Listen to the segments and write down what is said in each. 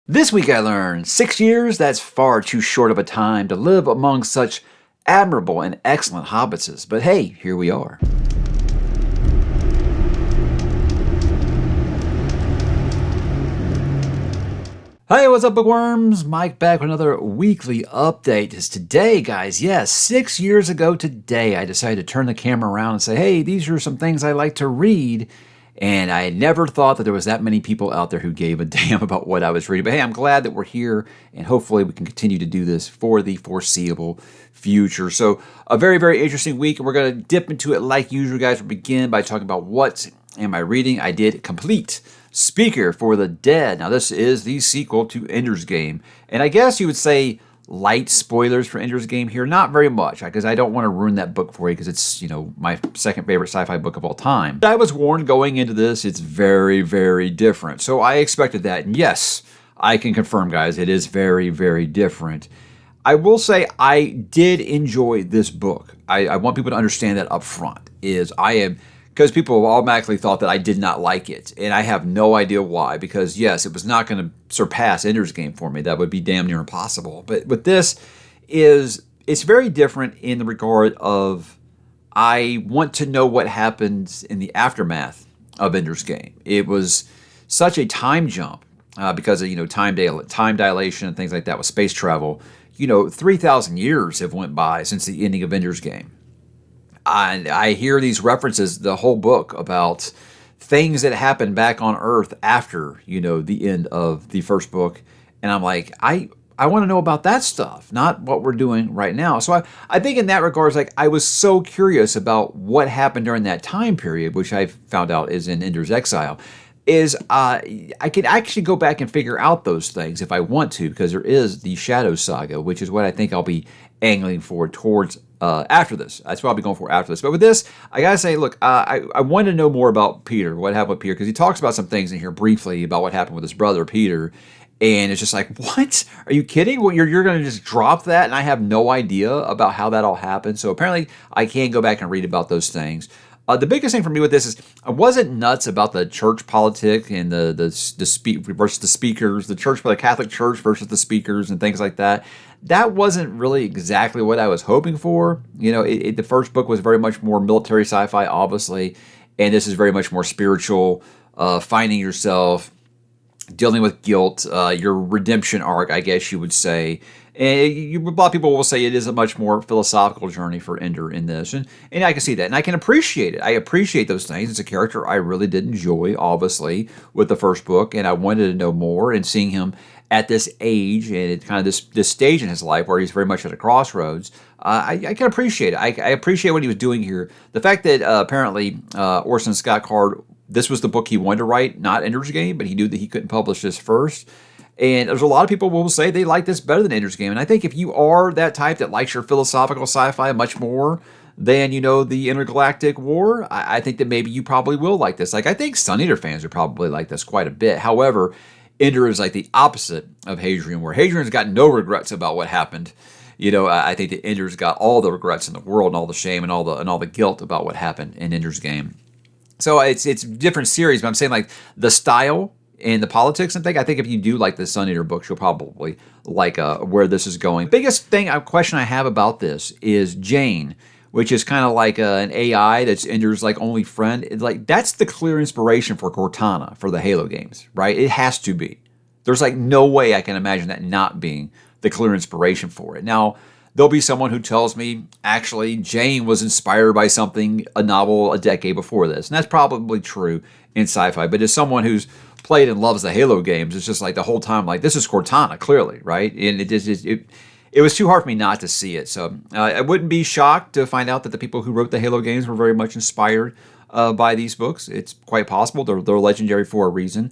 This week I learned 6 years, that's far too short of a time to live among such admirable and excellent hobbitses. But hey, here we are. Hey, what's up, bookworms? Mike back with another weekly update. It's today, guys. Yes, 6 years ago today, I decided to turn the camera around and say, hey, these are some things I like to read. And I never thought that there was that many people out there who gave a damn about what I was reading. But hey, I'm glad that we're here, and hopefully we can continue to do this for the foreseeable future. So a very, very interesting week, and we're going to dip into it like usual, guys. We'll begin by talking about what am I reading. I did complete Speaker for the Dead. Now, this is the sequel to Ender's Game. And I guess you would say light spoilers for Ender's Game here. Not very much, because I don't want to ruin that book for you, because it's, my second favorite sci-fi book of all time. But I was warned going into this, it's very, very different. So I expected that. And yes, I can confirm, guys, it is very, very different. I will say I did enjoy this book. I want people to understand that up front, because people automatically thought that I did not like it. And I have no idea why, because yes, it was not going to surpass Ender's Game for me. That would be damn near impossible. But with this, it's very different in the regard of I want to know what happens in the aftermath of Ender's Game. It was such a time jump because of time dilation and things like that with space travel. 3,000 years have went by since the ending of Ender's Game. And I hear these references the whole book about things that happened back on Earth after, the end of the first book. And I'm like, I want to know about that stuff, not what we're doing right now. So I think in that regard, I was so curious about what happened during that time period, which I found out is in Ender's Exile, I could actually go back and figure out those things if I want to, because there is the Shadow Saga, which is what I think I'll be angling for towards after this. That's what I'll be going for after this. But with this, I gotta say, look, I wanted to know more about Peter, what happened with Peter, because he talks about some things in here briefly about what happened with his brother Peter, and it's just like, what? Are you kidding? Well, you're going to just drop that, and I have no idea about how that all happened. So apparently, I can go back and read about those things. The biggest thing for me with this is I wasn't nuts about the church politic and the versus the speakers, the Catholic Church versus the speakers and things like that. That wasn't really exactly what I was hoping for. The first book was very much more military sci-fi, obviously, and this is very much more spiritual, finding yourself, dealing with guilt, your redemption arc, I guess you would say. And a lot of people will say it is a much more philosophical journey for Ender in this. And I can see that. And I can appreciate it. I appreciate those things. It's a character I really did enjoy, obviously, with the first book. And I wanted to know more. And seeing him at this age and kind of this stage in his life where he's very much at a crossroads, I can appreciate it. I appreciate what he was doing here. The fact that apparently Orson Scott Card, this was the book he wanted to write, not Ender's Game, but he knew that he couldn't publish this first. And there's a lot of people who will say they like this better than Ender's Game. And I think if you are that type that likes your philosophical sci-fi much more than, the Intergalactic War, I think that maybe you probably will like this. I think Sun Eater fans would probably like this quite a bit. However, Ender is like the opposite of Hadrian, where Hadrian's got no regrets about what happened. I think that Ender's got all the regrets in the world and all the shame and all the guilt about what happened in Ender's Game. So it's a different series, but I'm saying the style and the politics and thing, I think if you do like the Sun Eater books, you'll probably like where this is going. Biggest question I have about this is Jane, which is kind of like an AI that's Ender's only friend. That's the clear inspiration for Cortana for the Halo games, right? It has to be. There's no way I can imagine that not being the clear inspiration for it. Now, there'll be someone who tells me, actually, Jane was inspired by a novel a decade before this. And that's probably true in sci-fi. But as someone who's played and loves the Halo games, it's just the whole time, this is Cortana, clearly, right? And it was too hard for me not to see it. So I wouldn't be shocked to find out that the people who wrote the Halo games were very much inspired by these books. It's quite possible. They're legendary for a reason.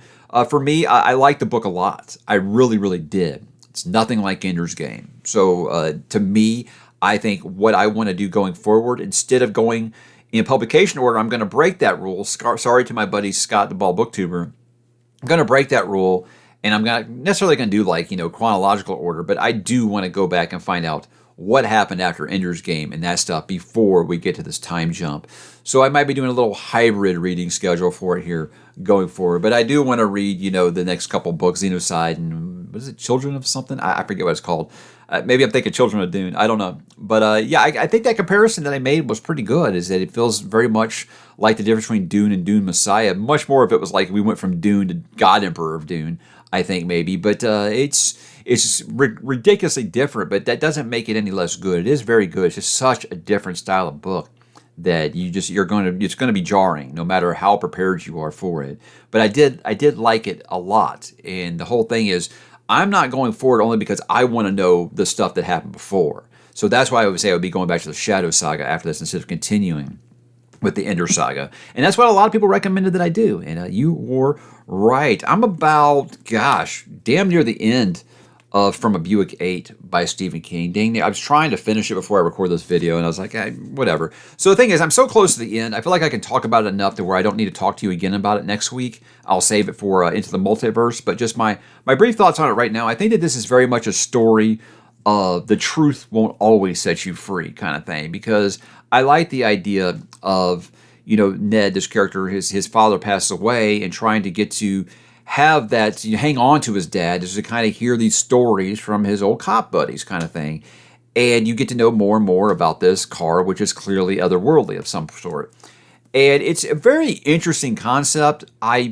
For me, I liked the book a lot. I really, really did. It's nothing like Ender's Game. So to me, I think what I want to do going forward, instead of going in publication order, I'm going to break that rule. Sorry to my buddy Scott the Ball Booktuber. I'm going to break that rule, and I'm not necessarily going to do chronological order, but I do want to go back and find out what happened after Ender's Game and that stuff before we get to this time jump. So I might be doing a little hybrid reading schedule for it here going forward. But I do want to read, the next couple books, Xenocide and what is it, Children of something? I forget what it's called. Maybe I'm thinking Children of Dune. I don't know. But yeah, I think that comparison that I made was pretty good, is that it feels very much like the difference between Dune and Dune Messiah. Much more if it was like we went from Dune to God Emperor of Dune, I think maybe. But it's ridiculously different, but that doesn't make it any less good. It is very good. It's just such a different style of book that it's going to be jarring no matter how prepared you are for it. But I did like it a lot. And the whole thing is, I'm not going forward only because I want to know the stuff that happened before. So that's why I would say I would be going back to the Shadow Saga after this instead of continuing with the Ender Saga. And that's what a lot of people recommended that I do. And you were right. I'm about, gosh, damn near the end of From a Buick 8 by Stephen King. Dang, I was trying to finish it before I record this video, and I was like, whatever. So the thing is, I'm so close to the end, I feel like I can talk about it enough to where I don't need to talk to you again about it next week. I'll save it for Into the Multiverse, but just my brief thoughts on it right now. I think that this is very much a story of the truth won't always set you free kind of thing, because I like the idea of, Ned, this character, his father passes away, and trying to get to have that, hang on to his dad, is to kind of hear these stories from his old cop buddies kind of thing. And you get to know more and more about this car, which is clearly otherworldly of some sort. And it's a very interesting concept. I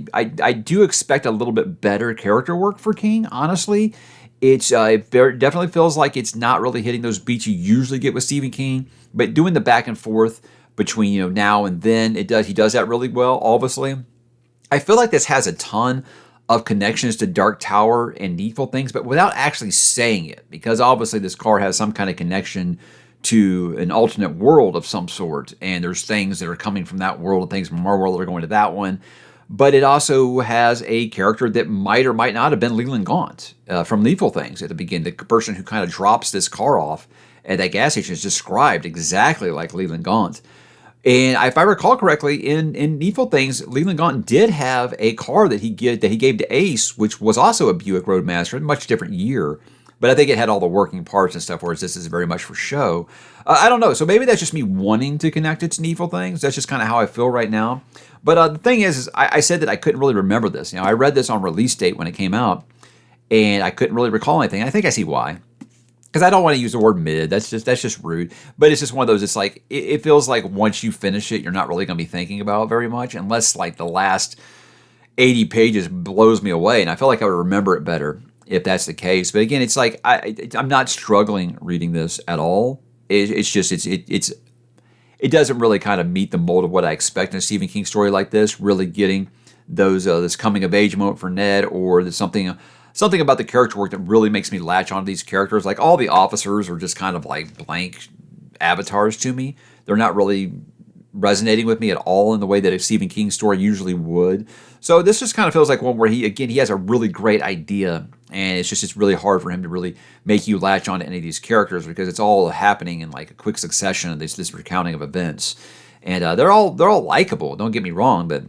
do expect a little bit better character work for King, honestly. It definitely feels like it's not really hitting those beats you usually get with Stephen King, but doing the back and forth between now and then, he does that really well, obviously. I feel like this has a ton of connections to Dark Tower and Needful Things, but without actually saying it, because obviously this car has some kind of connection to an alternate world of some sort, and there's things that are coming from that world and things from our world that are going to that one. But it also has a character that might or might not have been Leland Gaunt from Needful Things at the beginning. The person who kind of drops this car off at that gas station is described exactly like Leland Gaunt. And if I recall correctly, in Needful Things, Leland Gaunt did have a car that he gave to Ace, which was also a Buick Roadmaster, a much different year. But I think it had all the working parts and stuff, whereas this is very much for show. I don't know. So maybe that's just me wanting to connect it to Needful Things. That's just kind of how I feel right now. But the thing is I said that I couldn't really remember this. I read this on release date when it came out, and I couldn't really recall anything. I think I see why. Because I don't want to use the word mid. That's just rude. But it's just one of those, it's like, it feels like once you finish it, you're not really going to be thinking about it very much, unless like the last 80 pages blows me away. And I feel like I would remember it better if that's the case. But again, it's like, I'm not struggling reading this at all. It doesn't really kind of meet the mold of what I expect in a Stephen King story like this, really getting those this coming of age moment for Ned, or there's something about the character work that really makes me latch onto these characters. Like, all the officers are just kind of like blank avatars to me. They're not really resonating with me at all in the way that a Stephen King story usually would. So this just kind of feels like one where he has a really great idea, and it's really hard for him to really make you latch onto any of these characters, because it's all happening in like a quick succession of this recounting of events. And they're all likable, don't get me wrong, but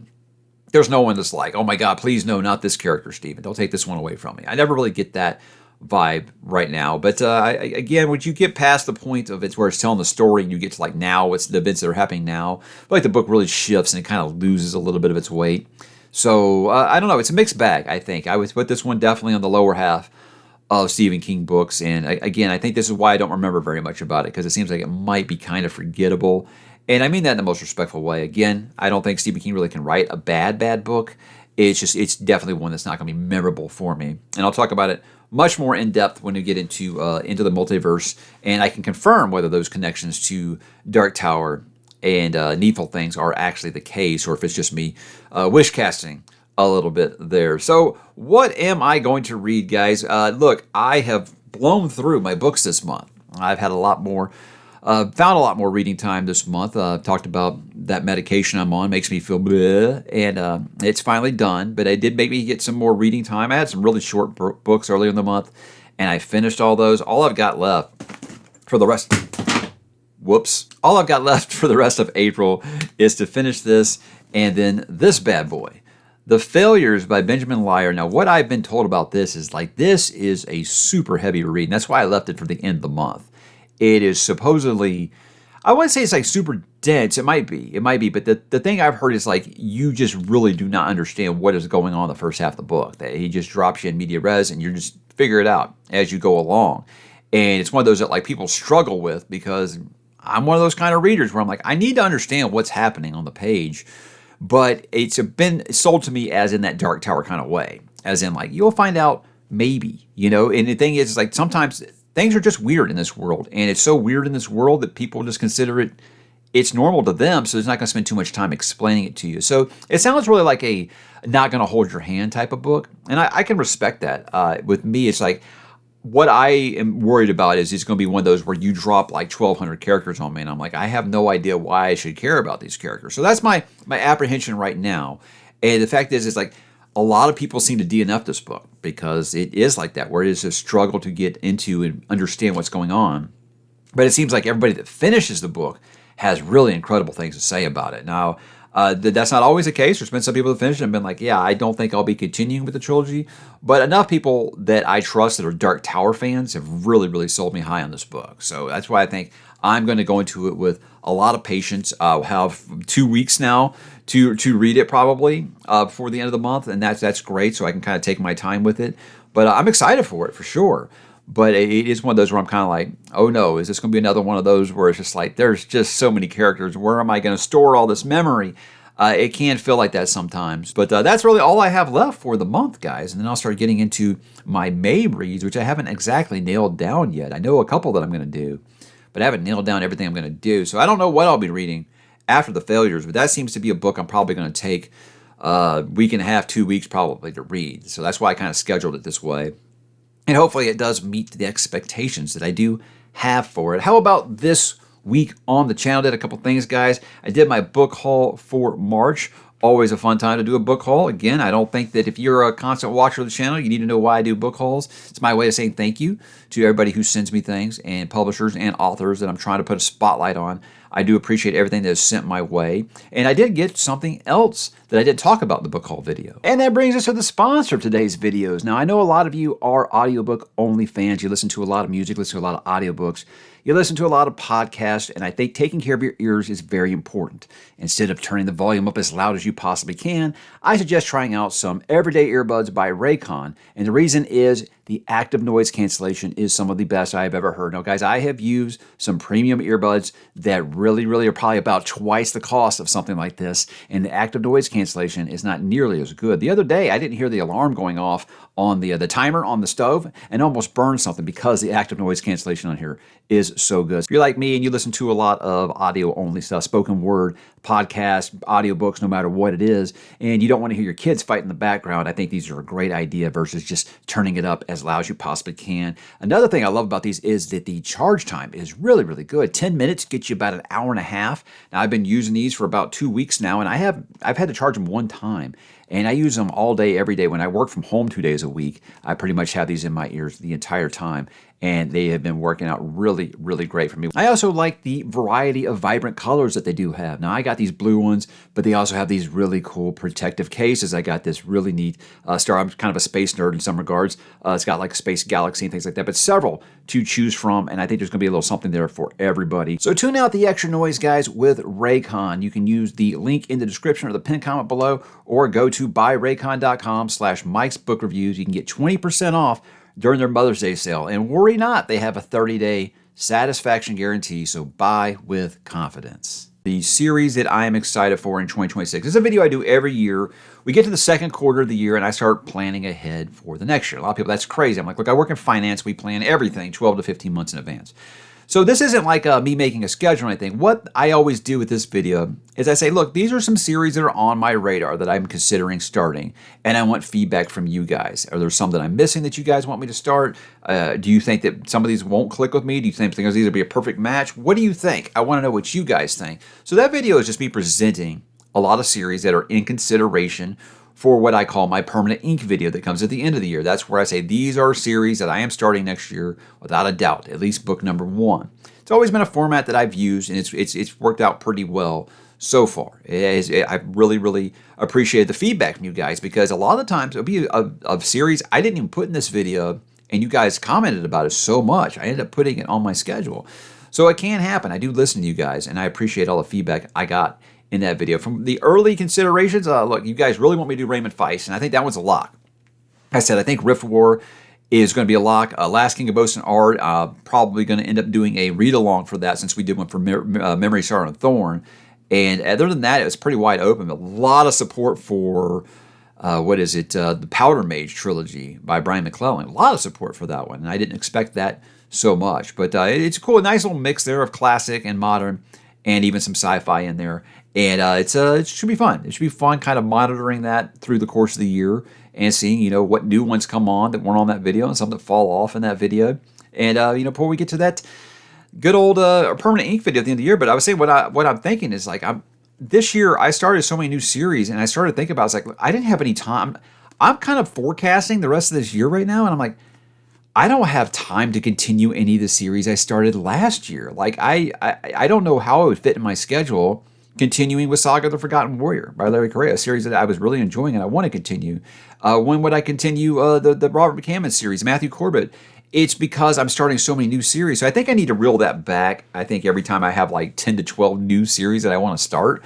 there's no one that's like, oh my God, please no, not this character, Stephen. Don't take this one away from me. I never really get that vibe right now. But again, when you get past the point of it's where it's telling the story, and you get to like now, it's the events that are happening now, I feel like the book really shifts and it kind of loses a little bit of its weight. So I don't know. It's a mixed bag, I think. I would put this one definitely on the lower half of Stephen King books. And again, I think this is why I don't remember very much about it, because it seems like it might be kind of forgettable. And I mean that in the most respectful way. Again, I don't think Stephen King really can write a bad book. It's definitely one that's not going to be memorable for me. And I'll talk about it much more in depth when we get into the multiverse, and I can confirm whether those connections to Dark Tower and Needful Things are actually the case, or if it's just me wish casting a little bit there. So what am I going to read, guys? Look, I have blown through my books this month. I've had a lot more. Found a lot more reading time this month. Talked about that medication I'm on, makes me feel bleh, and it's finally done, but it did make me get some more reading time. I had some really short books earlier in the month, and I finished all those. All I've got left for the rest of April is to finish this, and then this bad boy, The Failures by Benjamin Lyer. Now, what I've been told about this is this is a super heavy read, and that's why I left it for the end of the month. It is supposedly, I wouldn't say it's like super dense. It might be, but the thing I've heard is like you just really do not understand what is going on in the first half of the book. That he just drops you in media res, and you're just figure it out as you go along. And it's one of those that like people struggle with, because I'm one of those kind of readers where I'm like, I need to understand what's happening on the page. But it's been sold to me as in that Dark Tower kind of way, as in like, you'll find out maybe, you know. And the thing is like, sometimes things are just weird in this world, and it's so weird in this world that people just consider it's normal to them, so it's not going to spend too much time explaining it to you. So it sounds really like a not going to hold your hand type of book, and I can respect that. With me, it's like, what I am worried about is it's going to be one of those where you drop like 1,200 characters on me, and I'm like, I have no idea why I should care about these characters. So that's my apprehension right now. And the fact is, it's like a lot of people seem to DNF this book because it is like that, where it is a struggle to get into and understand what's going on. But it seems like everybody that finishes the book has really incredible things to say about it. Now, that's not always the case. There's been some people that finished and been like, yeah, I don't think I'll be continuing with the trilogy. But enough people that I trust that are Dark Tower fans have really, really sold me high on this book. So that's why I think I'm going to go into it with a lot of patience. I'll have 2 weeks now to read it probably before the end of the month. And that's great. So I can kind of take my time with it. But I'm excited for it for sure. But it is one of those where I'm kind of like, oh no, is this going to be another one of those where it's just like, there's just so many characters. Where am I going to store all this memory? It can feel like that sometimes. But that's really all I have left for the month, guys. And then I'll start getting into my May reads, which I haven't exactly nailed down yet. I know a couple that I'm going to do, but I haven't nailed down everything I'm going to do. So I don't know what I'll be reading after the failures, but that seems to be a book I'm probably going to take a week and a half, 2 weeks probably to read. So that's why I kind of scheduled it this way. And hopefully it does meet the expectations that I do have for it. How about this week on the channel? Did a couple things, guys. I did my book haul for March. Always a fun time to do a book haul. Again, I don't think that if you're a constant watcher of the channel, you need to know why I do book hauls. It's my way of saying thank you to everybody who sends me things, and publishers and authors that I'm trying to put a spotlight on. I do appreciate everything that is sent my way. And I did get something else that I did talk about in the book haul video. And that brings us to the sponsor of today's videos. Now, I know a lot of you are audiobook only fans. You listen to a lot of music, listen to a lot of audiobooks. You listen to a lot of podcasts, and I think taking care of your ears is very important. Instead of turning the volume up as loud as you possibly can, I suggest trying out some everyday earbuds by Raycon. And the reason is the active noise cancellation is some of the best I've ever heard. Now, guys, I have used some premium earbuds that really are probably about twice the cost of something like this, and the active noise cancellation is not nearly as good. The other day, I didn't hear the alarm going off on the timer on the stove and almost burned something because the active noise cancellation on here is so good. If you're like me and you listen to a lot of audio-only stuff, spoken word, podcasts, audiobooks, no matter what it is, and you don't want to hear your kids fight in the background, I think these are a great idea versus just turning it up as loud as you possibly can. Another thing I love about these is that the charge time is really good. 10 minutes gets you about an hour and a half. Now, I've been using these for about 2 weeks now, and I've had to charge them one time. And I use them all day, every day. When I work from home 2 days a week, I pretty much have these in my ears the entire time. And they have been working out really great for me. I also like the variety of vibrant colors that they do have. Now, I got these blue ones, but they also have these really cool protective cases. I got this really neat star. I'm kind of a space nerd in some regards. It's got like a space galaxy and things like that, but several to choose from. And I think there's going to be a little something there for everybody. So tune out the extra noise, guys, with Raycon. You can use the link in the description or the pinned comment below, or go to buyraycon.com/Mike's Book Reviews. You can get 20% off during their Mother's Day sale. And worry not, they have a 30-day satisfaction guarantee, so buy with confidence. The series that I am excited for in 2026 this is a video I do every year. We get to the second quarter of the year and I start planning ahead for the next year. A lot of people, that's crazy. I'm like, look, I work in finance. We plan everything 12 to 15 months in advance. So this isn't like me making a schedule or anything. What I always do with this video is I say, look, these are some series that are on my radar that I'm considering starting, and I want feedback from you guys. Are there some that I'm missing that you guys want me to start? Do you think that some of these won't click with me? Do you think these will be a perfect match? What do you think? I want to know what you guys think. So that video is just me presenting a lot of series that are in consideration for what I call my permanent ink video that comes at the end of the year. That's where I say these are series that I am starting next year without a doubt, at least book number 1. It's always been a format that I've used, and it's worked out pretty well so far. I really appreciate the feedback from you guys, because a lot of the times it'll be a series I didn't even put in this video, and you guys commented about it so much, I ended up putting it on my schedule. So it can happen. I do listen to you guys, and I appreciate all the feedback I got in that video. From the early considerations, look, you guys really want me to do Raymond Feist, and I think that one's a lock. I said, I think Rift War is going to be a lock. Last King of Boasting Art, probably going to end up doing a read-along for that since we did one for Memory Star and Thorn. And other than that, it was pretty wide open. A lot of support for, the Powder Mage trilogy by Brian McClellan. A lot of support for that one, and I didn't expect that so much. But it's cool, a nice little mix there of classic and modern, and even some sci-fi in there. And it should be fun. It should be fun kind of monitoring that through the course of the year and seeing, what new ones come on that weren't on that video and some that fall off in that video. And, before we get to that good old permanent ink video at the end of the year. But I would say what I'm thinking is like, this year I started so many new series and I started thinking about, I was like, look, I didn't have any time. I'm kind of forecasting the rest of this year right now. And I'm like, I don't have time to continue any of the series I started last year. Like, I don't know how it would fit in my schedule continuing with Saga of the Forgotten Warrior by Larry Correia, a series that I was really enjoying and I want to continue. When would I continue the Robert McCammon series, Matthew Corbett? It's because I'm starting so many new series. So I think I need to reel that back. I think every time I have like 10 to 12 new series that I want to start.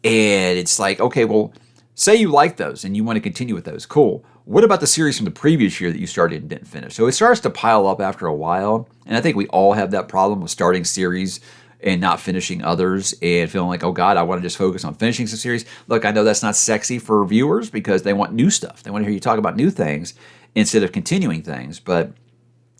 And it's like, okay, well, say you like those and you want to continue with those. Cool. What about the series from the previous year that you started and didn't finish? So it starts to pile up after a while. And I think we all have that problem with starting series and not finishing others and feeling like, oh God, I want to just focus on finishing some series. Look, I know that's not sexy for viewers because they want new stuff. They want to hear you talk about new things instead of continuing things. But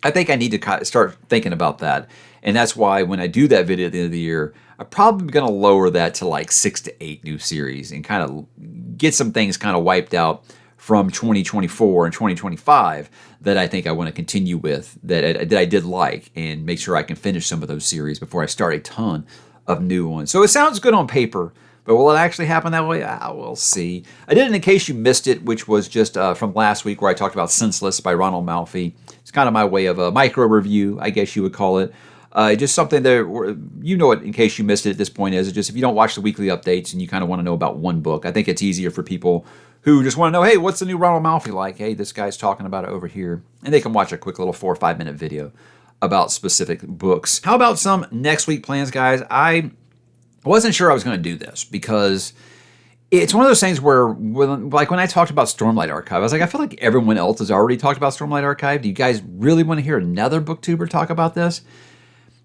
I think I need to start thinking about that. And that's why when I do that video at the end of the year, I'm probably going to lower that to like 6 to 8 new series and kind of get some things kind of wiped out from 2024 and 2025 that I think I want to continue with, that I did like, and make sure I can finish some of those series before I start a ton of new ones. So it sounds good on paper, but will it actually happen that way? We'll see. I did it in case you missed it, which was just from last week where I talked about Senseless by Ronald Malfi. It's kind of my way of a micro review, I guess you would call it. Just something that, you know it in case you missed it at this point is just if you don't watch the weekly updates and you kind of want to know about one book, I think it's easier for people who just want to know, hey, what's the new Ronald Malfi like? Hey, this guy's talking about it over here. And they can watch a quick little 4 or 5 minute video about specific books. How about some next week plans, guys? I wasn't sure I was going to do this because it's one of those things where, when I talked about Stormlight Archive, I was like, I feel like everyone else has already talked about Stormlight Archive. Do you guys really want to hear another booktuber talk about this?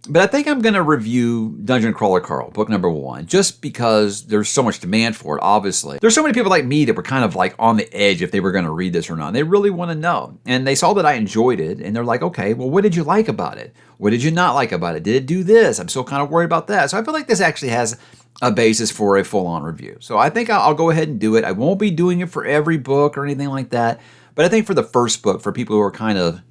But I think I'm going to review Dungeon Crawler Carl, book number 1, just because there's so much demand for it, obviously. There's so many people like me that were kind of like on the edge if they were going to read this or not. And they really want to know. And they saw that I enjoyed it, and they're like, okay, well, what did you like about it? What did you not like about it? Did it do this? I'm still kind of worried about that. So I feel like this actually has a basis for a full-on review. So I think I'll go ahead and do it. I won't be doing it for every book or anything like that. But I think for the first book, for people who are kind of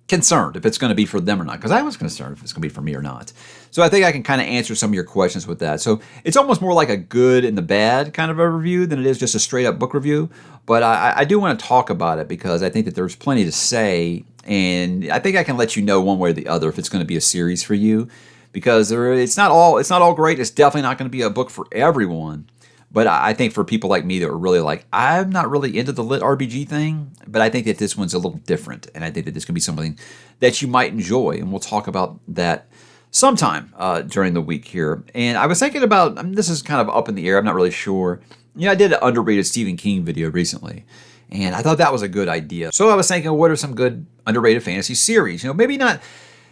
concerned if it's going to be for them or not, because I was concerned if it's going to be for me or not. So I think I can kind of answer some of your questions with that. So it's almost more like a good and the bad kind of a review than it is just a straight up book review. But I do want to talk about it because I think that there's plenty to say, and I think I can let you know one way or the other if it's going to be a series for you, because it's not all great. It's definitely not going to be a book for everyone. But I think for people like me that are really like, I'm not really into the lit RPG thing, but I think that this one's a little different. And I think that this can be something that you might enjoy. And we'll talk about that sometime during the week here. And I was thinking about, this is kind of up in the air. I'm not really sure. I did an underrated Stephen King video recently, and I thought that was a good idea. So I was thinking, what are some good underrated fantasy series? Maybe not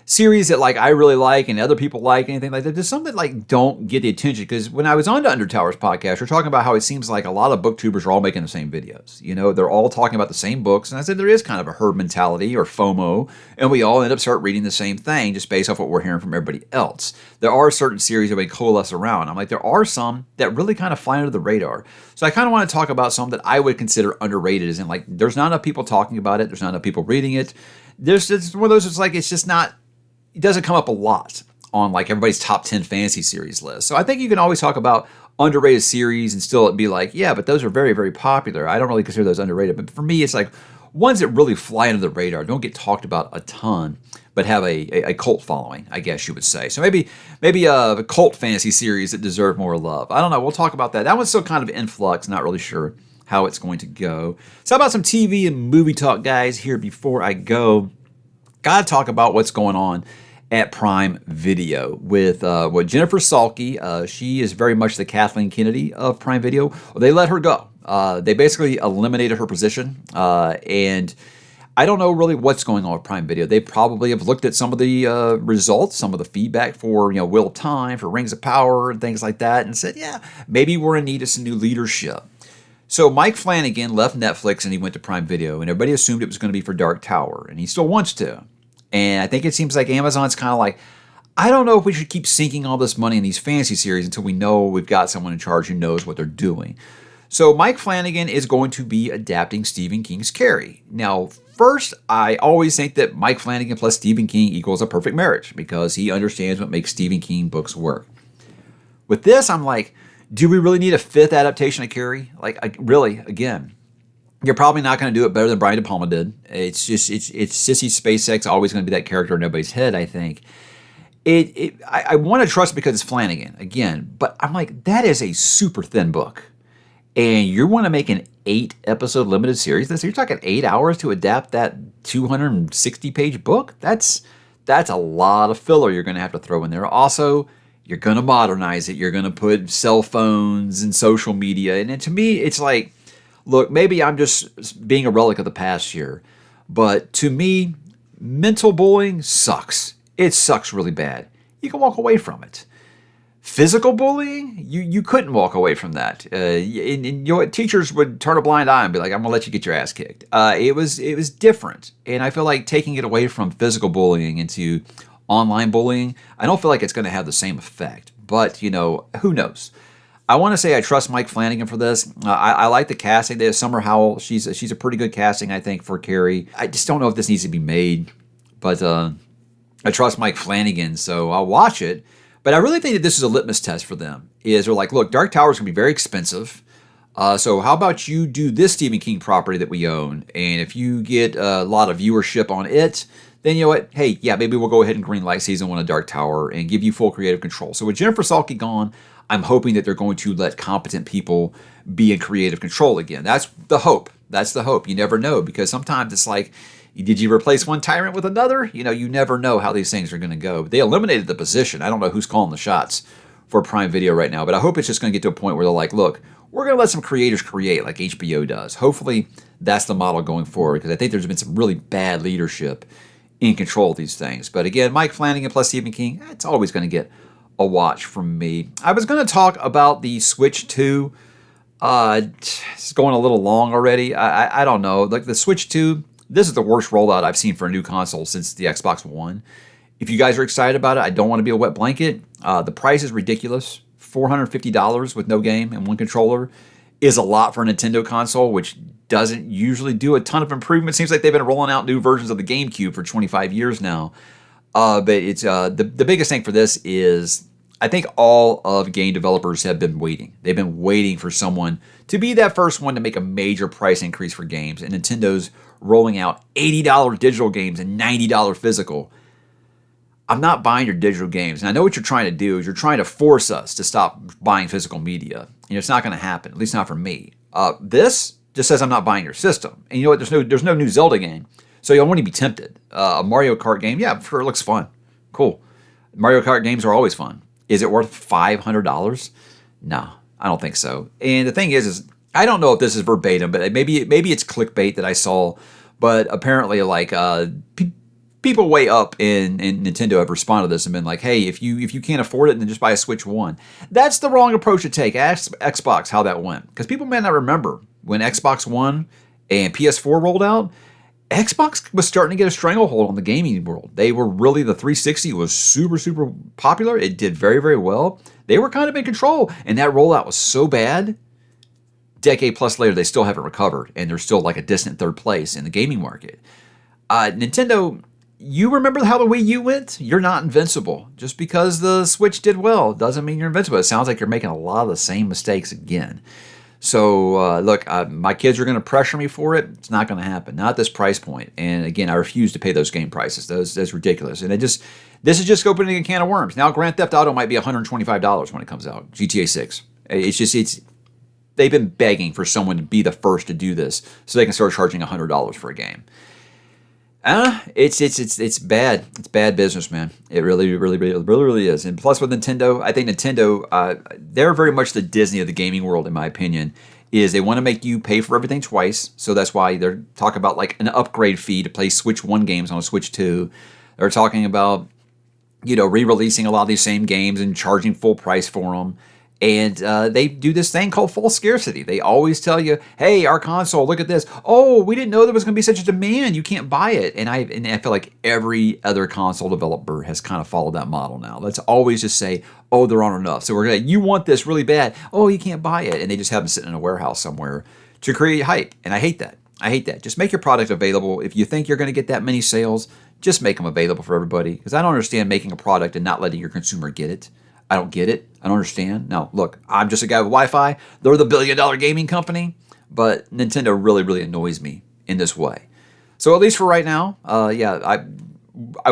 series that like I really like and other people like, anything like that. There's some that like don't get the attention, because when I was on the Under Towers podcast, we're talking about how it seems like a lot of booktubers are all making the same videos. They're all talking about the same books, and I said there is kind of a herd mentality or FOMO, and we all end up start reading the same thing just based off what we're hearing from everybody else. There are certain series that we coalesce around. I'm like, there are some that really kind of fly under the radar. So I kind of want to talk about some that I would consider underrated, as in like there's not enough people talking about it, there's not enough people reading it. It's one of those, it's like it's just not, it doesn't come up a lot on like everybody's top 10 fantasy series list. So I think you can always talk about underrated series and still be like, yeah, but those are very, very popular. I don't really consider those underrated. But for me, it's like ones that really fly under the radar, don't get talked about a ton, but have a cult following, I guess you would say. So maybe a cult fantasy series that deserve more love. I don't know. We'll talk about that. That one's still kind of in flux. Not really sure how it's going to go. So how about some TV and movie talk, guys, here before I go? Got to talk about what's going on at Prime Video with Jennifer Salke. She is very much the Kathleen Kennedy of Prime Video. Well, they let her go. They basically eliminated her position, and I don't know really what's going on with Prime Video. They probably have looked at some of the results, some of the feedback for Wheel of Time, for Rings of Power, and things like that, and said, yeah, maybe we're in need of some new leadership. So Mike Flanagan left Netflix and he went to Prime Video, and everybody assumed it was going to be for Dark Tower, and he still wants to. And I think it seems like Amazon's kind of like, I don't know if we should keep sinking all this money in these fantasy series until we know we've got someone in charge who knows what they're doing. So Mike Flanagan is going to be adapting Stephen King's Carrie. Now, first, I always think that Mike Flanagan plus Stephen King equals a perfect marriage because he understands what makes Stephen King books work. With this, I'm like, do we really need a fifth adaptation of Carrie? Like, really, again, you're probably not going to do it better than Brian De Palma did. It's Sissy Spacek's always going to be that character in everybody's head, I think. I want to trust because it's Flanagan, again, but I'm like, that is a super thin book. And you want to make an 8-episode limited series. So you're talking 8 hours to adapt that 260-page book? That's a lot of filler you're going to have to throw in there. Also, you're going to modernize it. You're going to put cell phones and social media. And to me, it's like, look, maybe I'm just being a relic of the past here. But to me, mental bullying sucks. It sucks really bad. You can walk away from it. Physical bullying, you couldn't walk away from that. Teachers would turn a blind eye and be like, "I'm gonna let you get your ass kicked." It was different, and I feel like taking it away from physical bullying into online bullying, I don't feel like it's going to have the same effect. But who knows? I want to say I trust Mike Flanagan for this. I like the casting. There's Summer Howell. She's a pretty good casting, I think, for Carrie. I just don't know if this needs to be made, but I trust Mike Flanagan, so I'll watch it. But I really think that this is a litmus test for them. They're like, look, Dark Tower is going to be very expensive. So how about you do this Stephen King property that we own? And if you get a lot of viewership on it, then you know what? Hey, yeah, maybe we'll go ahead and greenlight season 1 of Dark Tower and give you full creative control. So with Jennifer Salke gone, I'm hoping that they're going to let competent people be in creative control again. That's the hope. That's the hope. You never know, because sometimes it's like, did you replace one tyrant with another? You never know how these things are going to go. But they eliminated the position. I don't know who's calling the shots for Prime Video right now, but I hope it's just going to get to a point where they're like, look, we're going to let some creators create like HBO does. Hopefully that's the model going forward, because I think there's been some really bad leadership in control of these things. But again, Mike Flanagan plus Stephen King, it's always going to get a watch from me. I was going to talk about the Switch 2. It's going a little long already. I don't know. Like the Switch 2, this is the worst rollout I've seen for a new console since the Xbox One. If you guys are excited about it, I don't want to be a wet blanket. The price is ridiculous. $450 with no game and one controller is a lot for a Nintendo console, which doesn't usually do a ton of improvement. Seems like they've been rolling out new versions of the GameCube for 25 years now. But it's the biggest thing for this is I think all of game developers have been waiting. They've been waiting for someone to be that first one to make a major price increase for games. And Nintendo's rolling out $80 digital games and $90 physical. I'm not buying your digital games. And I know what you're trying to do is you're trying to force us to stop buying physical media. It's not going to happen, at least not for me. This just says I'm not buying your system. And you know what? There's no new Zelda game. So you won't even be tempted. A Mario Kart game, yeah, sure, it looks fun. Cool. Mario Kart games are always fun. Is it worth $500? No, I don't think so. And the thing is I don't know if this is verbatim, but maybe it's clickbait that I saw. But apparently, like people way up in Nintendo have responded to this and been like, "Hey, if you can't afford it, then just buy a Switch 1." That's the wrong approach to take. Ask Xbox how that went, because people may not remember when Xbox One and PS4 rolled out. Xbox was starting to get a stranglehold on the gaming world. They were really, the 360 was super, super popular. It did very, very well. They were kind of in control, and that rollout was so bad. Decade plus later, they still haven't recovered, and they're still like a distant third place in the gaming market. Nintendo, you remember how the Wii U went? You're not invincible. Just because the Switch did well doesn't mean you're invincible. It sounds like you're making a lot of the same mistakes again. So, look, my kids are going to pressure me for it. It's not going to happen. Not at this price point. And again, I refuse to pay those game prices. That's ridiculous. And this is just opening a can of worms. Now, Grand Theft Auto might be $125 when it comes out. GTA 6. They've been begging for someone to be the first to do this so they can start charging $100 for a game. It's bad. It's bad business, man. It really is. And plus with Nintendo, I think Nintendo, they're very much the Disney of the gaming world, in my opinion. is they want to make you pay for everything twice. So that's why they're talking about like an upgrade fee to play Switch 1 games on a Switch 2. They're talking about, re-releasing a lot of these same games and charging full price for them. And they do this thing called false scarcity. They always tell you, hey, our console, look at this. Oh, we didn't know there was going to be such a demand. You can't buy it. And I feel like every other console developer has kind of followed that model now. Let's always just say, oh, there aren't enough. So we're going to, you want this really bad. Oh, you can't buy it. And they just have them sitting in a warehouse somewhere to create hype. And I hate that. I hate that. Just make your product available. If you think you're going to get that many sales, just make them available for everybody. Because I don't understand making a product and not letting your consumer get it. I don't get it. I don't understand. Now, look, I'm just a guy with Wi-Fi. They're the billion-dollar gaming company, but Nintendo really, really annoys me in this way. So at least for right now, I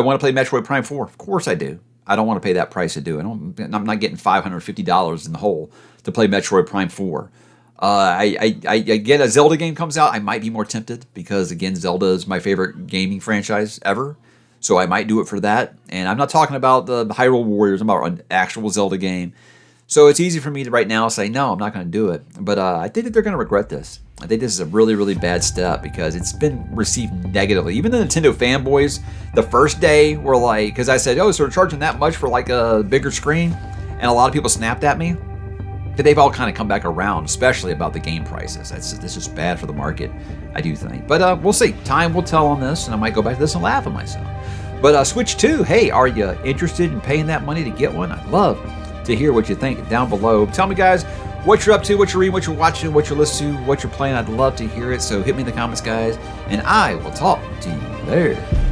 want to play Metroid Prime 4. Of course I do. I don't want to pay that price to do it. I'm not getting $550 in the hole to play Metroid Prime 4. Again, a Zelda game comes out, I might be more tempted because, again, Zelda is my favorite gaming franchise ever. So I might do it for that. And I'm not talking about the Hyrule Warriors. I'm about an actual Zelda game. So it's easy for me to right now say, no, I'm not going to do it. But I think that they're going to regret this. I think this is a really, really bad step because it's been received negatively. Even the Nintendo fanboys, the first day were like, because I said, oh, so they're charging that much for like a bigger screen? And a lot of people snapped at me. But they've all kind of come back around, especially about the game prices. This is bad for the market, I do think. But we'll see. Time will tell on this, and I might go back to this and laugh at myself. But Switch 2, hey, are you interested in paying that money to get one? I'd love to hear what you think down below. Tell me, guys, what you're up to, what you're reading, what you're watching, what you're listening to, what you're playing. I'd love to hear it. So hit me in the comments, guys, and I will talk to you there.